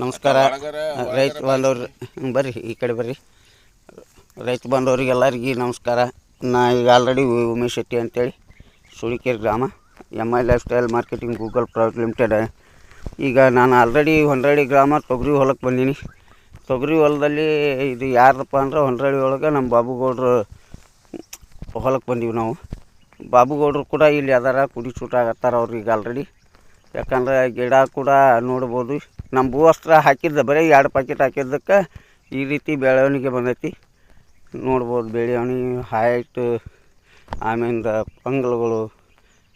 ನಮಸ್ಕಾರ ರೈತ ಬಾಂಧವ್ರು ಬರ್ರಿ ಈ ಕಡೆ ಬರ್ರಿ ರೈತ ಬಾಂಧವ್ರಿಗೆ ಎಲ್ಲರಿಗೆ ನಮಸ್ಕಾರ. ನಾ ಈಗ ಆಲ್ರೆಡಿ ಉಮೇಶ್ ಶೆಟ್ಟಿ ಅಂತೇಳಿ ಸುಳಿಕೆರೆ ಗ್ರಾಮ MI life style marketing Google private limited. ಈಗ ನಾನು ಆಲ್ರೆಡಿ ಹೊಂಡ್ರಳ್ಳಿ ಗ್ರಾಮ ತೊಗರಿ ಹೊಲಕ್ಕೆ ಬಂದೀನಿ. ತೊಗರಿ ಹೊಲದಲ್ಲಿ ಇದು ಯಾರಪ್ಪ ಅಂದ್ರೆ ಹೊಂಡ್ರಳ್ಳಿ ಒಳಗೆ ನಮ್ಮ ಬಾಬುಗೌಡ್ರು ಹೊಲಕ್ಕೆ ಬಂದೀವಿ ನಾವು. ಬಾಬುಗೌಡ್ರು ಕೂಡ ಇಲ್ಲಿ ಅದಾರ, ಕುಡಿ ಚೂಟಾಗತ್ತಾರ ಅವ್ರಿಗೆ ಆಲ್ರೆಡಿ. ಯಾಕಂದ್ರೆ ಗಿಡ ಕೂಡ ನೋಡ್ಬೋದು. ನಮ್ಮ ಭೂವಸ್ತ್ರ ಹಾಕಿದ್ದ ಬರೀ 2 ಪ್ಯಾಕೆಟ್ ಹಾಕಿದ್ದಕ್ಕೆ ಈ ರೀತಿ ಬೆಳವಣಿಗೆ ಬಂದೈತಿ. ನೋಡ್ಬೋದು ಬೆಳವಣಿಗೆ ಹೈಟ್, ಆಮೇಲೆ ಪಂಗಲ್ಗಳು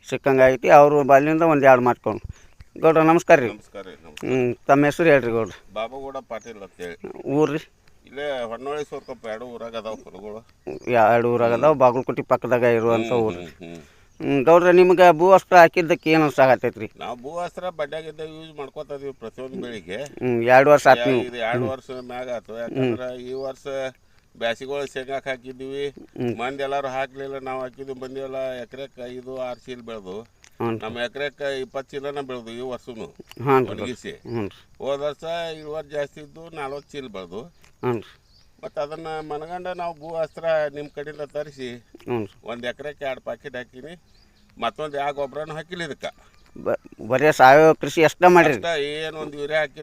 ಸಿಕ್ಕಂಗೆ ಆಗೈತಿ. ಅವರು ಅಲ್ಲಿಂದ ಒಂದು 2 ಮಾಡ್ಕೊಂಡು. ಗೌಡ್ರ ನಮಸ್ಕಾರ ರೀ. ನಮಸ್ಕಾರ ರೀ. ತಮ್ಮ ಹೆಸರು ಹೇಳ್ರಿ ಗೌಡ್ರ? ಬಾಬುಗೌಡ ಪಾಟೀಲ್ ಅಂತೇಳಿ. ಊರು ರೀ? ಇಲ್ಲೇ ಹೊನ್ನೊಳ್ಳಿ ಸೋರ್ಕೊಪ್ಪ 2 ಊರಾಗ ಅದಾವ ಹೊಲಗಳು. 2 ಊರಾಗ ಅದಾವ, ಬಾಗಲಕೋಟೆ ಪಕ್ಕದಾಗ ಇರುವಂಥ ಊರು. ಗೌಡ್ರ ನಿಮ್ಗೆ ಭೂವಸ್ತ್ರ ಹಾಕಿದ್ದಕ್ಕೆ ಏನು ಸಾಕತ್ತೈತೆ ರೀ? ನಾವು ಭೂವಸ್ತ್ರ ಬಡ್ಯಾಗಿದ್ದ ಯೂಸ್ ಮಾಡ್ಕೋತಾ ಇದೀವಿ ಪ್ರತಿಯೊಂದು ಬೆಳಿಗ್ಗೆ. 2 ವರ್ಷ ಆತು ನೀವು? ಇದು 2 ವರ್ಷ ಮ್ಯಾಗ ಆಯ್ತು. ಯಾಕಂದ್ರೆ ಈ ವರ್ಷ ಬ್ಯಾಸಿಗಳು ಶೇಂಗಾಕ್ಕೆ ಹಾಕಿದ್ದೀವಿ. ಮಂದಿ ಎಲ್ಲರೂ ಹಾಕ್ಲಿಲ್ಲ, ನಾವು ಹಾಕಿದ್ವಿ. ಮಂದಿ ಎಲ್ಲ ಎಕರೆಕ್ಕೆ 5-6 ಚೀಲ ಬೆಳೆದು, ನಮ್ಮ ಎಕರೆಕ್ಕೆ 20 ಚೀಲನ ಬೆಳೆದು ಈ ವರ್ಷನು ಒಣಗಿಸಿ. ಹೋದ ವರ್ಷ ಇಳುವರಿ ಜಾಸ್ತಿ ಇದ್ದು 40 ಚೀಲ ಬೆಳೆದು. ಮತ್ತು ಅದನ್ನು ಮನಗಂಡ ನಾವು ಭೂವಸ್ತ್ರ ನಿಮ್ಮ ಕಡೆಯಿಂದ ತರಿಸಿ 1 ಎಕರೆಕ್ಕೆ 2 ಪ್ಯಾಕೆಟ್ ಹಾಕಿನಿ. ಮತ್ತೊಂದು ಯಾವ ಗೊಬ್ಬರನೂ ಹಾಕಿಲ್ಲ ಇದಕ್ಕೆ. ಬರೀ ಸಾವಯವ ಕೃಷಿ ಅಷ್ಟೇ ಮಾಡಿರಿ? ಏನು ಒಂದು ಯೂರಿಯಾ ಹಾಕಿ